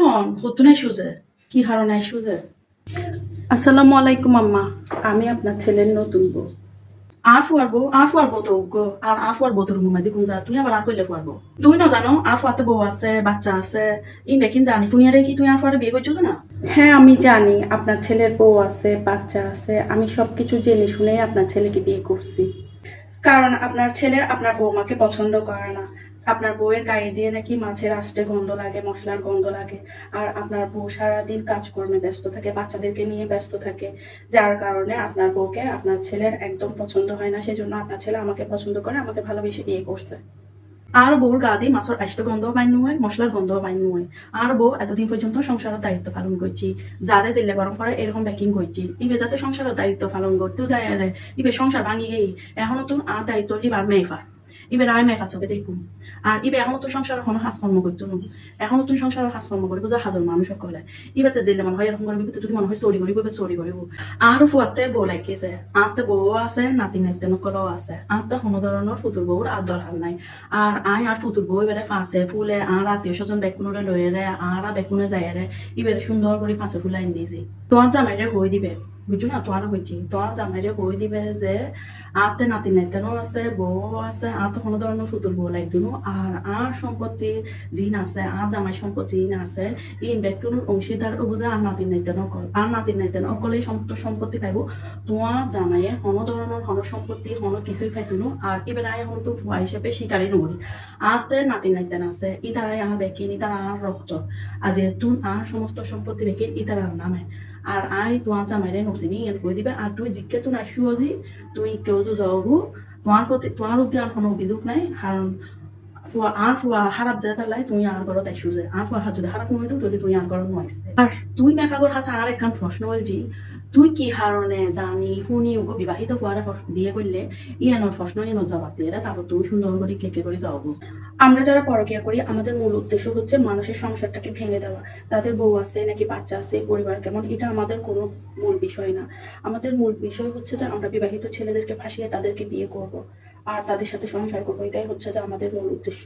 হন হতো নাই সুজে কি হারো নাই সুজে। আসসালামু আলাইকুম আম্মা, আমি আপনার ছেলের নতুন বউ। আর ফুয়ারবো তো গো, আর ফুয়ারবো তোর মুমাই দেখুন যা তুই আবার আর কইলে ফুয়ারবো। তুই না জানো আর ফুয়াতে বউ আছে বাচ্চা আছে, ইন বেকিন জানি ফুনিয়ারে কি তুই আর ফুয়ারে বিয়ে করছিস না? হ্যাঁ আমি জানি আপনার ছেলের বউ আছে বাচ্চা আছে, আমি সবকিছু জেনে শুনে আপনার ছেলেকে বিয়ে করছি। কারণ আপনার ছেলে আপনার বৌমাকে পছন্দ করে না। আপনার বউয়ের গায়ে দিয়ে নাকি মাছের আষ্টে গন্ধ লাগে, মশলার গন্ধ লাগে। আর আপনার বউ সারাদিন কাজকর্মে ব্যস্ত থাকে, বাচ্চাদেরকে নিয়ে ব্যস্ত থাকে। যার কারণে আপনার বউকে আপনার ছেলের একদম পছন্দ হয় না, সেজন্য আপনার ছেলে আমাকে পছন্দ করে, আমাকে ভালোবেসে বিয়ে করছে। আর বউর গা দিয়ে মাছের আষ্টে গন্ধ বাইন হয়, মশলার গন্ধ বাইন হয়। আর বউ এতদিন পর্যন্ত সংসারের দায়িত্ব পালন করছি, যারে জেলে গরম করে এরকম ব্যাকিং করছি। ইবে যাতে সংসারের দায়িত্ব পালন করতেও যায় আরে ইবে সংসার ভাঙি গেই। এখনো তো আর দায়িত্ব জীবার মেফা, ইবে রায় মেফা চোখে দেখুন। আর ইবে এখনো তো সংসারের কোনো কাজকর্ম করতো না, এখনো তুমি সংসারের কাজকর্ম করবো যা হাজার মানুষ সকলে। ইবাতে জেলে মনে হয় এরকম করবি, যদি মনে হয় চুরি করিব এবার চুরি করিব। আর ফুয়াতে বউ লাগিয়েছে, আনতে বউ আছে, নাতি নাইতে নকলও আছে, আনতে কোনো ধরনের ফুতুর বউর আর দরকার নাই। আর আই আর ফুতুর বউ এবারে ফাঁসে ফুলে আর আত্মীয় স্বজন বেকুনে লয়ে রে আর বেকুনে যায় রে, এবারে সুন্দর করে ফাঁসে ফুলাই নিয়েছি। তোমার জামাইরে হয়ে দিবে, বুঝছো না? তোমার হয়েছি তোমার জামাইরে হয়ে দিবে যে আতে নাতি নাইতেনও আছে, বউ আছে, আর তো কোনো ধরনের ফুতুর বউ লাগতো। আর সম্পত্তির জিন আছে, আর জামাই সম্পত্তি জিন আছে, ইন বেকুন অংশীদার বুঝে আর নাতি নাইতেন অকল, আর নাতি নাইতেন অকলে সমস্ত সম্পত্তি পাইব। তোমার জামাইয়ে কোনো ধরনের কোনো সম্পত্তি কোনো কিছুই পাইতো। আর এবার আয় এখন তো ফুয়া হিসেবে শিকারই নকরি। আতে নাতি নাইতেন আছে, ইতারাই আর বেকিন, ইতারা আর রক্ত। আর যেহেতু আর সমস্ত সম্পত্তি বেকিন ইতারার নামে। আর আই তোমার জামাইরে নচিনি ইয়ান কই দিবে। আর তুই জিজ্ঞে তো নাই শুয়াজি, তুই কেউ তো যাবো, তোমার প্রতি তোমার উদ্দি আর কোনো অভিযোগ নাই। কারণ ফুয়া খারাপ যায় তাহলে তুই আর ঘরত আইসু যে, আর ফুয়া যদি খারাপ নয় তো তাহলে তুই আর ঘরত নয়সে। আর তুই মেফাগর হাসা আর একখান প্রশ্ন বলছি, তুই কি হারণে জানি শুনি ওগো বিবাহিত ফুয়ারে বিয়ে করলে ইয়ানোর প্রশ্ন ইয়ানোর জবাব দিয়ে তারপর তুই সুন্দর করে কেকে করে যাবো। আমরা যারা পরকিয়া করি আমাদের মূল উদ্দেশ্য হচ্ছে মানুষের সংসারটাকে ভেঙে দেওয়া। তাদের বউ আছে নাকি বাচ্চা আছে, পরিবার কেমন, এটা আমাদের কোনো মূল বিষয় না। আমাদের মূল বিষয় হচ্ছে যে আমরা বিবাহিত ছেলেদেরকে ফাঁসিয়ে তাদেরকে বিয়ে করব আর তাদের সাথে সংসার করবো, এটাই হচ্ছে যে আমাদের মূল উদ্দেশ্য।